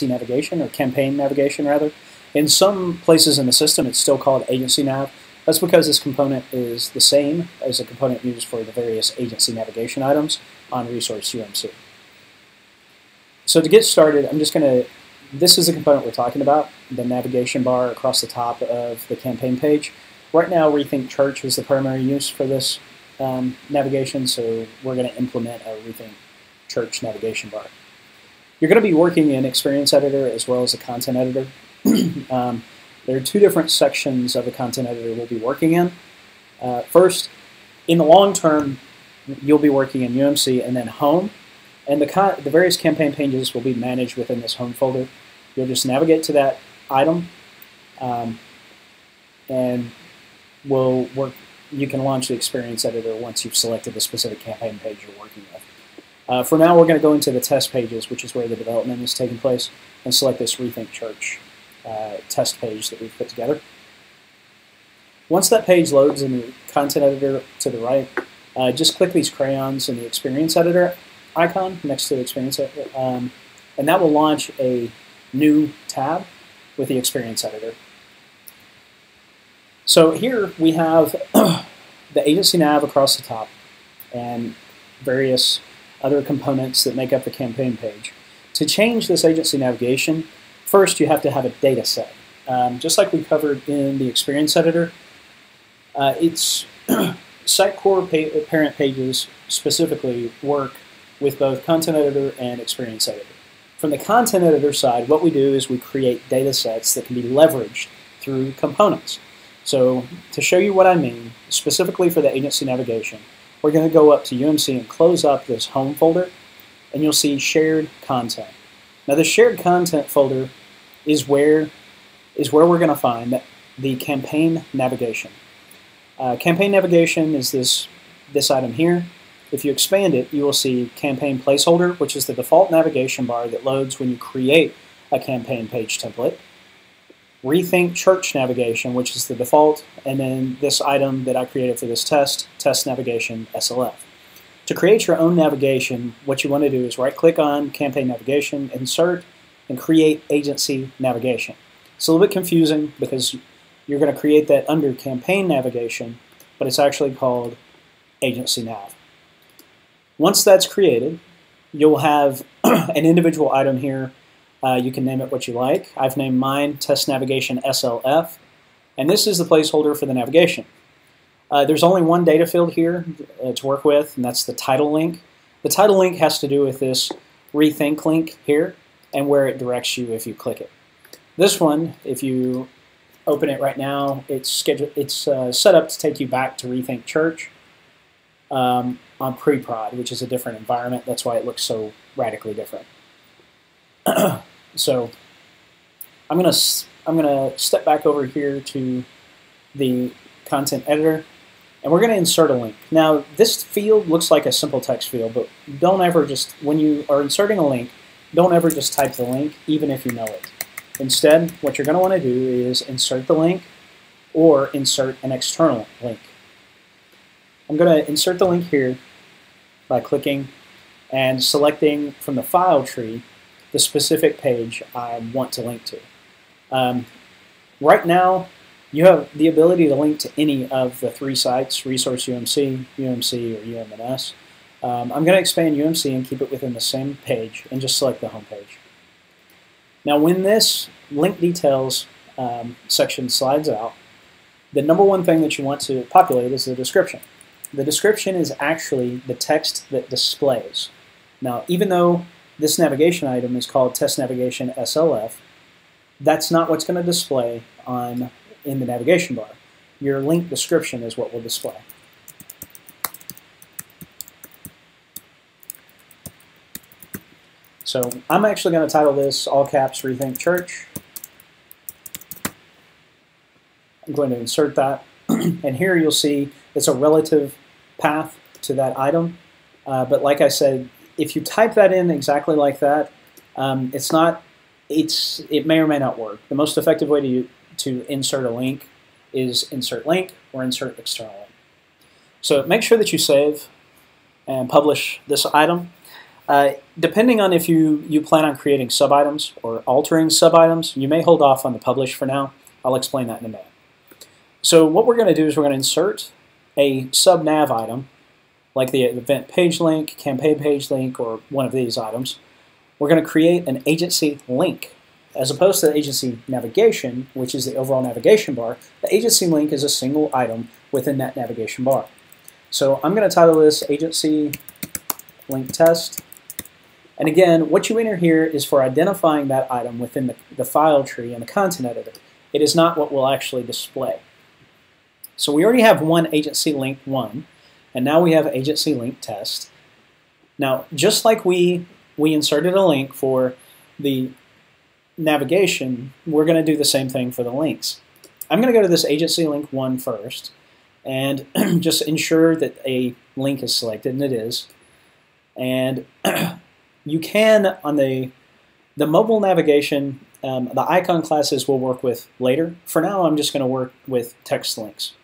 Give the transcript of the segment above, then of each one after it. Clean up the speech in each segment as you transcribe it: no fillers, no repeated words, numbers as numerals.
navigation, or campaign navigation rather. In some places in the system it's still called agency nav. That's because this component is the same as a component used for the various agency navigation items on resource UMC. So to get started, this is the component we're talking about, the navigation bar across the top of the campaign page. Right now, Rethink Church is the primary use for this navigation, so we're going to implement a Rethink Church navigation bar. You're going to be working in Experience Editor as well as a Content Editor. There are two different sections of the Content Editor we'll be working in. First, in the long term, you'll be working in UMC and then Home, and the various campaign pages will be managed within this Home folder. You'll just navigate to that item, and you can launch the Experience Editor once you've selected the specific campaign page you're working with. For now, we're going to go into the test pages, which is where the development is taking place, and select this Rethink Church test page that we've put together. Once that page loads in the Content Editor to the right, just click these crayons in the Experience Editor icon next to the Experience Editor, and that will launch a new tab with the Experience Editor. So here we have the agency nav across the top and various other components that make up the campaign page. To change this agency navigation, first you have to have a data set. Just like we covered in the Experience Editor, it's site core parent pages specifically work with both Content Editor and Experience Editor. From the Content Editor side, what we do is we create data sets that can be leveraged through components. So to show you what I mean, specifically for the agency navigation, we're going to go up to UMC and close up this Home folder, and you'll see Shared Content. Now the Shared Content folder is where we're going to find the Campaign Navigation. Campaign Navigation is this item here. If you expand it, you will see Campaign Placeholder, which is the default navigation bar that loads when you create a campaign page template. Rethink Church Navigation, which is the default, and then this item that I created for this test, Test Navigation SLF. To create your own navigation, what you want to do is right-click on Campaign Navigation, Insert, and Create Agency Navigation. It's a little bit confusing because you're going to create that under Campaign Navigation, but it's actually called Agency Nav. Once that's created, you'll have an individual item here. You can name it what you like. I've named mine Test Navigation SLF, and this is the placeholder for the navigation. There's only one data field here to work with, and that's the title link. The title link has to do with this Rethink link here and where it directs you if you click it. This one, if you open it right now, it's set up to take you back to Rethink Church on pre-prod, which is a different environment. That's why it looks so radically different. So I'm gonna step back over here to the Content Editor, and we're gonna insert a link. Now this field looks like a simple text field, but don't ever just, when you are inserting a link, don't ever just type the link, even if you know it. Instead, what you're gonna want to do is insert the link or insert an external link. I'm gonna insert the link here by clicking and selecting from the file tree the specific page I want to link to. Right now, you have the ability to link to any of the three sites, Resource UMC, UMC, or UMNS. I'm going to expand UMC and keep it within the same page and just select the home page. Now when this link details section slides out, the number one thing that you want to populate is the description. The description is actually the text that displays. Now even though this navigation item is called Test Navigation SLF, that's not what's going to display in the navigation bar. Your link description is what will display. So I'm actually going to title this all caps Rethink Church. I'm going to insert that, and here you'll see it's a relative path to that item, but like I said, if you type that in exactly like that, it may or may not work. The most effective way to insert a link is insert link or insert external link. So make sure that you save and publish this item. Depending on if you plan on creating sub-items or altering sub-items, you may hold off on the publish for now. I'll explain that in a minute. So what we're going to do is we're going to insert a sub-nav item, like the event page link, campaign page link, or one of these items. We're going to create an agency link. As opposed to the agency navigation, which is the overall navigation bar, the agency link is a single item within that navigation bar. So I'm going to title this agency link test. And again, what you enter here is for identifying that item within the file tree and the content editor. It is not what will actually display. So we already have one agency link 1, and now we have agency link test. Now, just like we inserted a link for the navigation, we're going to do the same thing for the links. I'm going to go to this agency link 1 first and just ensure that a link is selected, and it is. And you can, on the mobile navigation, the icon classes we'll work with later. For now, I'm just going to work with text links.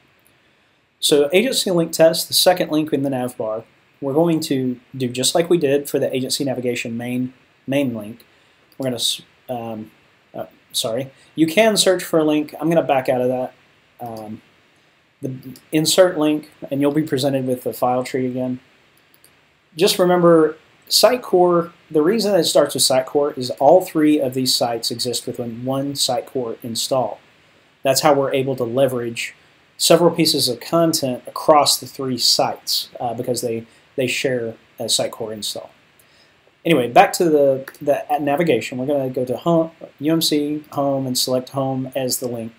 So agency link test, the second link in the nav bar, we're going to do just like we did for the agency navigation main link. We're going to you can search for a link. I'm going to back out of that. The insert link, and you'll be presented with the file tree again. Just remember, Sitecore, the reason it starts with Sitecore is all 3 of these sites exist within one Sitecore install. That's how we're able to leverage several pieces of content across the 3 sites because they share a Sitecore install. Anyway, back to the navigation. We're going to go to home, UMC Home, and select Home as the link.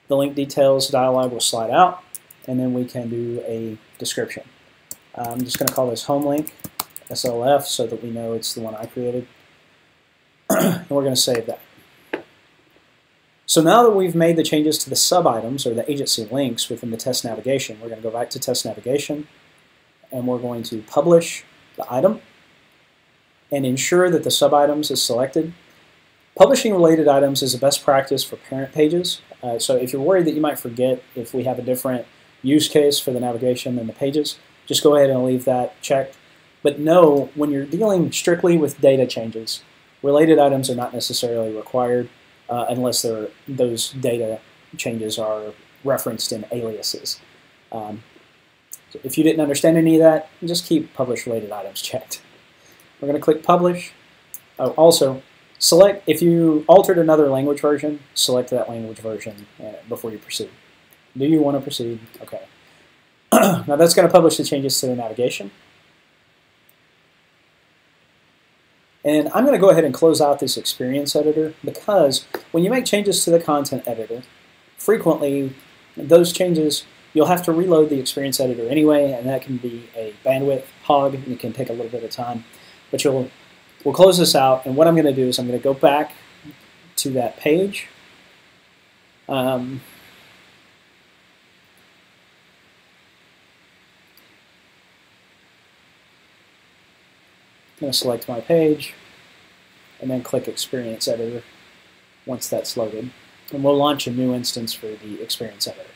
The link details dialog will slide out, and then we can do a description. I'm just going to call this Home Link, SLF, so that we know it's the one I created. And we're going to save that. So now that we've made the changes to the sub-items, or the agency links within the test navigation, we're going to go back to test navigation, and we're going to publish the item and ensure that the sub-items is selected. Publishing related items is a best practice for parent pages. So if you're worried that you might forget if we have a different use case for the navigation than the pages, just go ahead and leave that checked. But know, when you're dealing strictly with data changes, related items are not necessarily required unless those data changes are referenced in aliases. So if you didn't understand any of that, just keep publish related items checked. We're going to click Publish. Oh, also, select, if you altered another language version, select that language version before you proceed. Do you want to proceed? Okay. Now that's going to publish the changes to the navigation. And I'm going to go ahead and close out this experience editor because when you make changes to the content editor, frequently those changes, you'll have to reload the experience editor anyway, and that can be a bandwidth hog, and it can take a little bit of time. But we'll close this out, and what I'm going to do is I'm going to go back to that page. I'm going to select my page and then click Experience Editor once that's loaded. And we'll launch a new instance for the Experience Editor.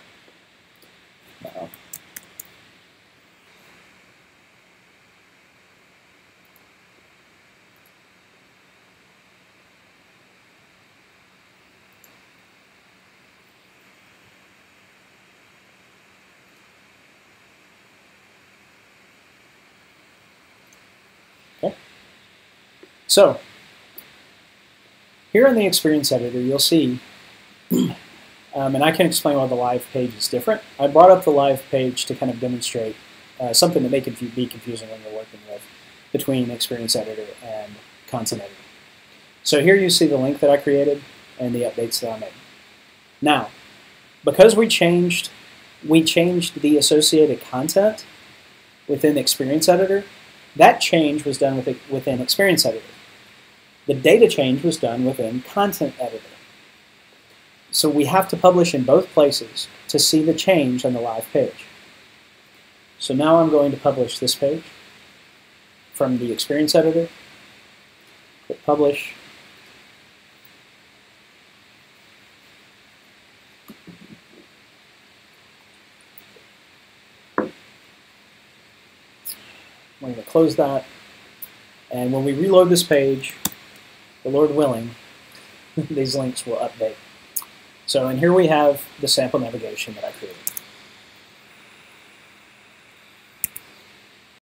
Now, so, here in the Experience Editor, you'll see, and I can explain why the live page is different. I brought up the live page to kind of demonstrate something that may be confusing when you're working with between Experience Editor and Content Editor. So here you see the link that I created and the updates that I made. Now, because we changed the associated content within Experience Editor, that change was done within Experience Editor. The data change was done within Content Editor. So we have to publish in both places to see the change on the live page. So now I'm going to publish this page from the Experience Editor. Click Publish. I'm going to close that. And when we reload this page, the Lord willing, these links will update. So, and here we have the sample navigation that I created.